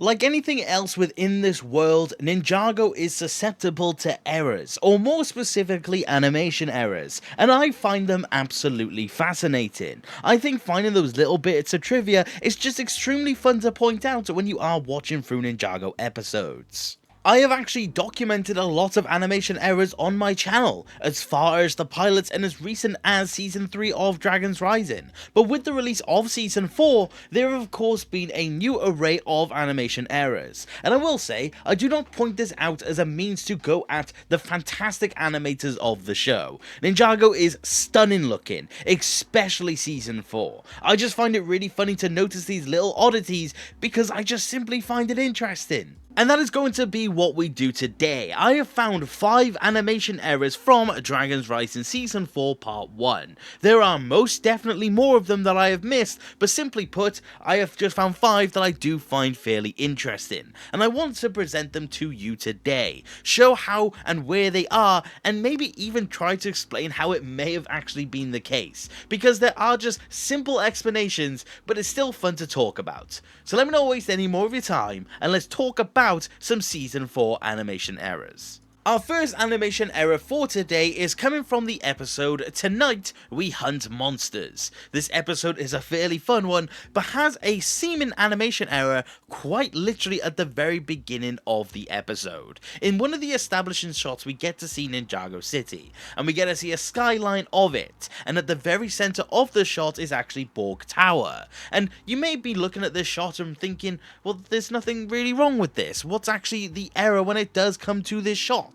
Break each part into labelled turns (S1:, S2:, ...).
S1: Like anything else within this world, Ninjago is susceptible to errors, or more specifically animation errors, and I find them absolutely fascinating. I think finding those little bits of trivia is just extremely fun to point out when you are watching through Ninjago episodes. I have actually documented a lot of animation errors on my channel, as far as the pilots and as recent as Season 3 of Dragon's Rising, but with the release of Season 4, there have of course been a new array of animation errors, and I will say, I do not point this out as a means to go at the fantastic animators of the show. Ninjago is stunning looking, especially Season 4. I just find it really funny to notice these little oddities because I just simply find it interesting. And that is going to be what we do today. I have found 5 animation errors from Dragon's Rising Season 4 Part 1. There are most definitely more of them that I have missed, but simply put, I have just found 5 that I do find fairly interesting, and I want to present them to you today, show how and where they are, and maybe even try to explain how it may have actually been the case, because there are just simple explanations, but it's still fun to talk about. So let me not waste any more of your time, and let's talk about some Season 4 animation errors. Our first animation error for today is coming from the episode Tonight We Hunt Monsters. This episode is a fairly fun one, but has a seeming animation error quite literally at the very beginning of the episode. In one of the establishing shots we get to see Ninjago City, and we get to see a skyline of it, and at the very center of the shot is actually Borg Tower. And you may be looking at this shot and thinking, well, there's nothing really wrong with this. What's actually the error when it does come to this shot?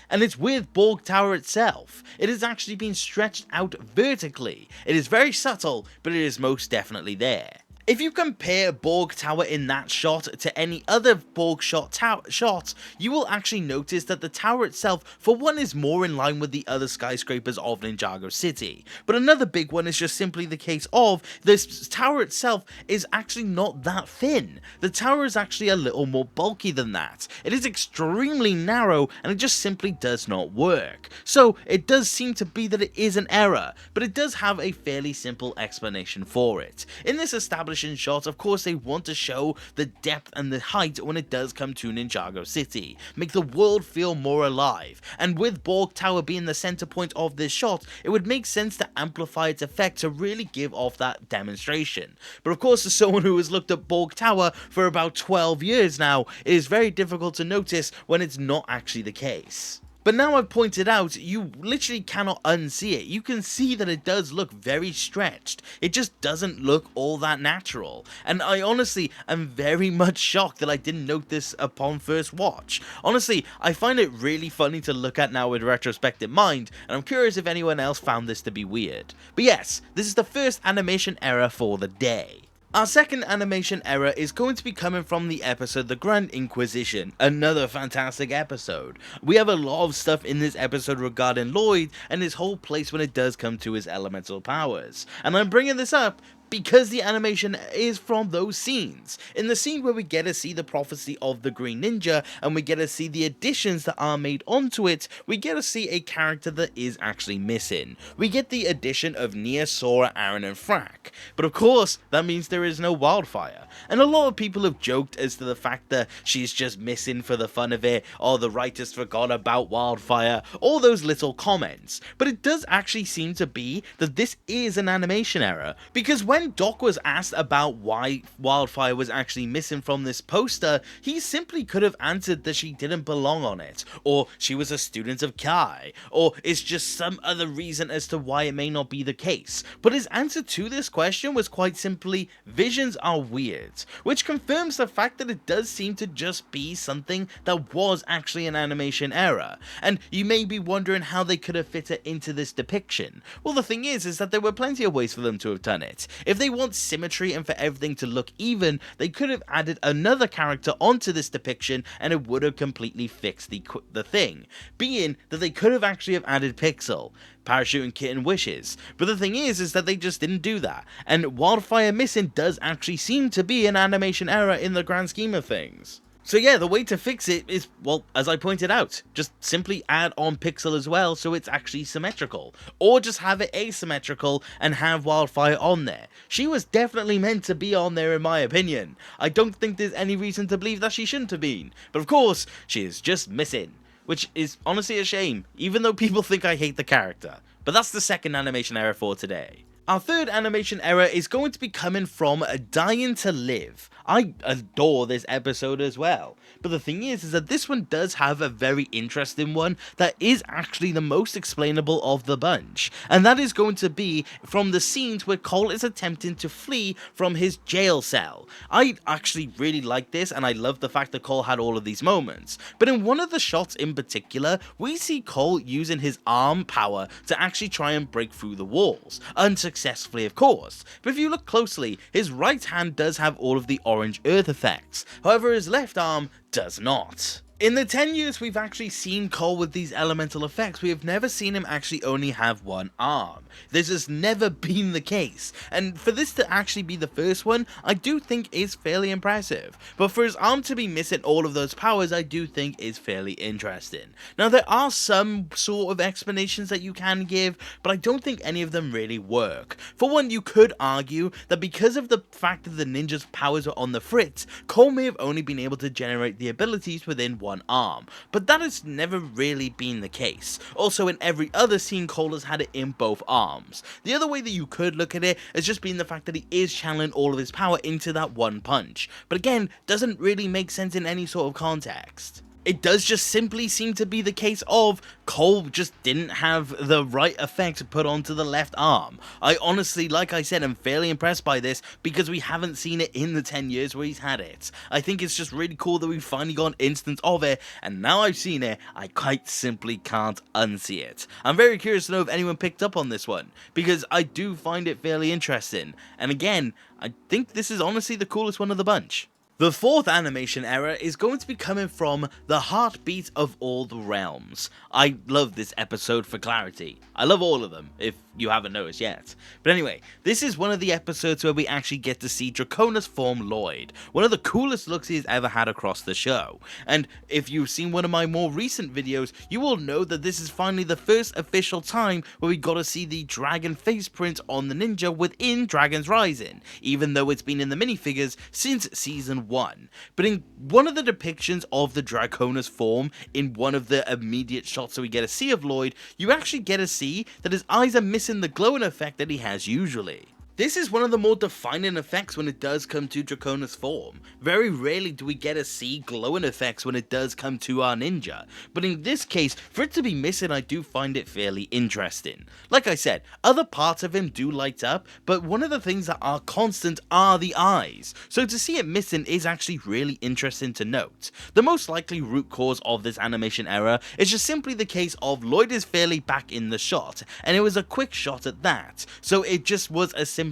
S1: And it's with Borg Tower itself. It has actually been stretched out vertically. It is very subtle, but it is most definitely there. If you compare Borg Tower in that shot to any other Borg shot, you will actually notice that the tower itself, for one, is more in line with the other skyscrapers of Ninjago City. But another big one is just simply the case of this tower itself is actually not that thin. The tower is actually a little more bulky than that. It is extremely narrow and it just simply does not work. So it does seem to be that it is an error, but it does have a fairly simple explanation for it. In this established shot, of course, they want to show the depth and the height when it does come to Ninjago City, make the world feel more alive, and with Borg Tower being the center point of this shot, it would make sense to amplify its effect to really give off that demonstration. But of course, as someone who has looked at Borg Tower for about 12 years now, it is very difficult to notice when it's not actually the case. But now I've pointed out, you literally cannot unsee it. You can see that it does look very stretched. It just doesn't look all that natural. And I honestly am very much shocked that I didn't note this upon first watch. Honestly, I find it really funny to look at now with retrospect in mind, and I'm curious if anyone else found this to be weird. But yes, this is the first animation error for the day. Our second animation error is going to be coming from the episode The Grand Inquisition, another fantastic episode. We have a lot of stuff in this episode regarding Lloyd and his whole place when it does come to his elemental powers. And I'm bringing this up because the animation is from those scenes. In the scene where we get to see the prophecy of the Green Ninja, and we get to see the additions that are made onto it, we get to see a character that is actually missing. We get the addition of Nia, Sora, Aaron, and Frack. But of course, that means there is no Wildfire. And a lot of people have joked as to the fact that she's just missing for the fun of it, or the writers forgot about Wildfire, all those little comments. But it does actually seem to be that this is an animation error, because when Doc was asked about why Wildfire was actually missing from this poster, he simply could have answered that she didn't belong on it, or she was a student of Kai, or it's just some other reason as to why it may not be the case. But his answer to this question was quite simply, visions are weird, which confirms the fact that it does seem to just be something that was actually an animation error. And you may be wondering how they could have fit it into this depiction. Well, the thing is that there were plenty of ways for them to have done it. If they want symmetry and for everything to look even, they could have added another character onto this depiction and it would have completely fixed the thing. Being that they could have actually have added Pixel, Parachute and Kitten Wishes. But the thing is that they just didn't do that. And Wildfire missing does actually seem to be an animation error in the grand scheme of things. So yeah, the way to fix it is, well, as I pointed out, just simply add on Pixel as well so it's actually symmetrical. Or just have it asymmetrical and have Wildfire on there. She was definitely meant to be on there in my opinion. I don't think there's any reason to believe that she shouldn't have been. But of course, she is just missing. Which is honestly a shame, even though people think I hate the character. But that's the second animation error for today. Our third animation error is going to be coming from Dying to Live. I adore this episode as well. But the thing is that this one does have a very interesting one that is actually the most explainable of the bunch. And that is going to be from the scenes where Cole is attempting to flee from his jail cell. I actually really like this, and I love the fact that Cole had all of these moments. But in one of the shots in particular, we see Cole using his arm power to actually try and break through the walls. Unsuccessfully, of course. But if you look closely, his right hand does have all of the orange earth effects. However, his left arm does not. In the 10 years we've actually seen Cole with these elemental effects, we have never seen him actually only have one arm. This has never been the case, and for this to actually be the first one, I do think is fairly impressive. But for his arm to be missing all of those powers, I do think is fairly interesting. Now there are some sort of explanations that you can give, but I don't think any of them really work. For one, you could argue that because of the fact that the ninja's powers are on the fritz, Cole may have only been able to generate the abilities within one arm, but that has never really been the case. Also, in every other scene, Cole has had it in both arms. The other way that you could look at it is just being the fact that he is channeling all of his power into that one punch, but again, doesn't really make sense in any sort of context. It does just simply seem to be the case of Cole just didn't have the right effect put onto the left arm. I honestly, like I said, am fairly impressed by this because we haven't seen it in the 10 years where he's had it. I think it's just really cool that we finally got an instance of it, and now I've seen it, I quite simply can't unsee it. I'm very curious to know if anyone picked up on this one, because I do find it fairly interesting, and again, I think this is honestly the coolest one of the bunch. The fourth animation error is going to be coming from the heartbeat of all the realms. I love this episode for clarity. I love all of them, if you haven't noticed yet. But anyway, this is one of the episodes where we actually get to see Draconis form Lloyd, one of the coolest looks he's ever had across the show. And if you've seen one of my more recent videos, you will know that this is finally the first official time where we got to see the dragon face print on the ninja within Dragon's Rising, even though it's been in the minifigures since season 1. But in one of the depictions of the Draconis form, in one of the immediate shots that we get to see of Lloyd, you actually get to see that his eyes are missing the glowing effect that he has usually. This is one of the more defining effects when it does come to Draconis form. Very rarely do we get to see glowing effects when it does come to our ninja, but in this case, for it to be missing, I do find it fairly interesting. Like I said, other parts of him do light up, but one of the things that are constant are the eyes, so to see it missing is actually really interesting to note. The most likely root cause of this animation error is just simply the case of Lloyd is fairly back in the shot, and it was a quick shot at that, so it just was a simple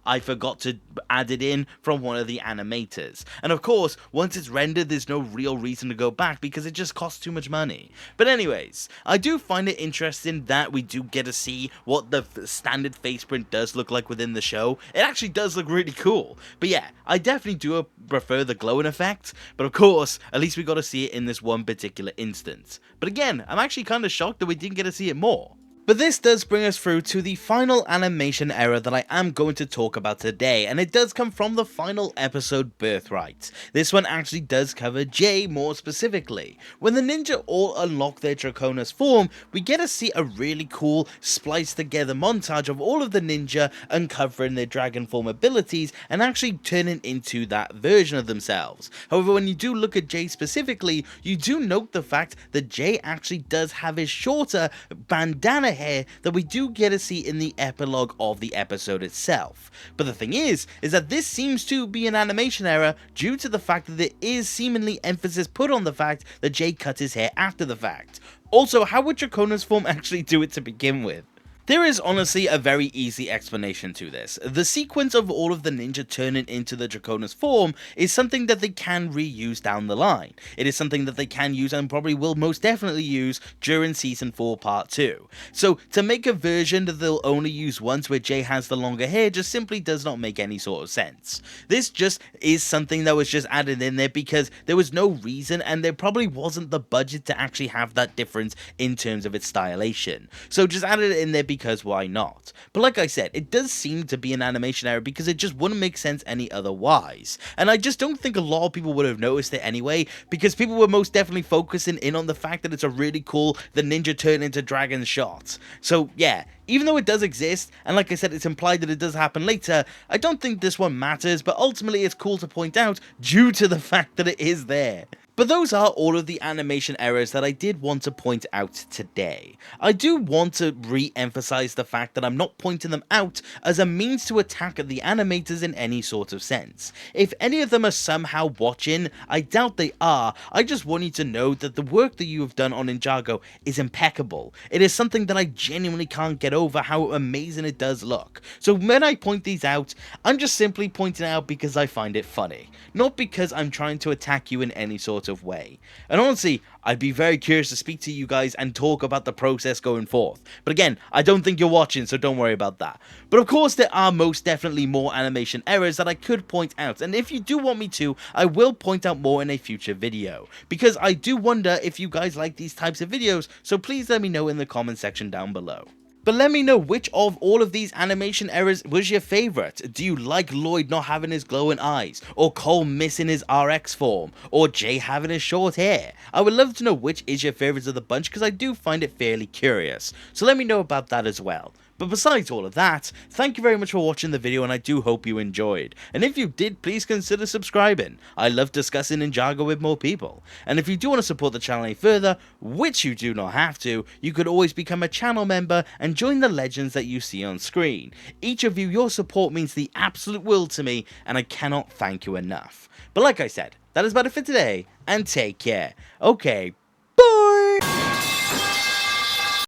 S1: I forgot to add it in from one of the animators. And of course, once it's rendered, there's no real reason to go back because it just costs too much money. But anyways, I do find it interesting that we do get to see what the standard face print does look like within the show. It actually does look really cool. But yeah, I definitely do prefer the glowing effect, but of course, at least we got to see it in this one particular instance. But again, I'm actually kind of shocked that we didn't get to see it more. But this does bring us through to the final animation error that I am going to talk about today, and it does come from the final episode, Birthright. This one actually does cover Jay more specifically. When the ninja all unlock their Draconis form, we get to see a really cool spliced together montage of all of the ninja uncovering their dragon form abilities and actually turning into that version of themselves. However, when you do look at Jay specifically, you do note the fact that Jay actually does have his shorter bandana hair that we do get to see in the epilogue of the episode itself. But the thing is that this seems to be an animation error due to the fact that there is seemingly emphasis put on the fact that Jay cut his hair after the fact. Also, how would Draconis form actually do it to begin with? There is honestly a very easy explanation to this. The sequence of all of the ninja turning into the Draconis form is something that they can reuse down the line. It is something that they can use and probably will most definitely use during Season 4 Part 2. So to make a version that they'll only use once where Jay has the longer hair just simply does not make any sort of sense. This just is something that was just added in there because there was no reason and there probably wasn't the budget to actually have that difference in terms of its stylation. So just added it in there because why not? But like I said, it does seem to be an animation error because it just wouldn't make sense any otherwise. And I just don't think a lot of people would have noticed it anyway, because people were most definitely focusing in on the fact that it's a really cool the ninja turn into dragon shot. So yeah, even though it does exist, and like I said, it's implied that it does happen later, I don't think this one matters, but ultimately it's cool to point out due to the fact that it is there. But those are all of the animation errors that I did want to point out today. I do want to re-emphasize the fact that I'm not pointing them out as a means to attack the animators in any sort of sense. If any of them are somehow watching, I doubt they are, I just want you to know that the work that you have done on Ninjago is impeccable. It is something that I genuinely can't get over how amazing it does look. So when I point these out, I'm just simply pointing out because I find it funny, not because I'm trying to attack you in any sort of way. And honestly, I'd be very curious to speak to you guys and talk about the process going forth. But again, I don't think you're watching, so don't worry about that. But of course, there are most definitely more animation errors that I could point out, and if you do want me to, I will point out more in a future video, because I do wonder if you guys like these types of videos, so please let me know in the comment section down below. But let me know which of all of these animation errors was your favourite. Do you like Lloyd not having his glowing eyes, or Cole missing his RX form, or Jay having his short hair? I would love to know which is your favourite of the bunch because I do find it fairly curious, so let me know about that as well. But besides all of that, thank you very much for watching the video and I do hope you enjoyed. And if you did, please consider subscribing. I love discussing Ninjago with more people. And if you do want to support the channel any further, which you do not have to, you could always become a channel member and join the legends that you see on screen. Each of you, your support means the absolute world to me and I cannot thank you enough. But like I said, that is about it for today and take care. Okay,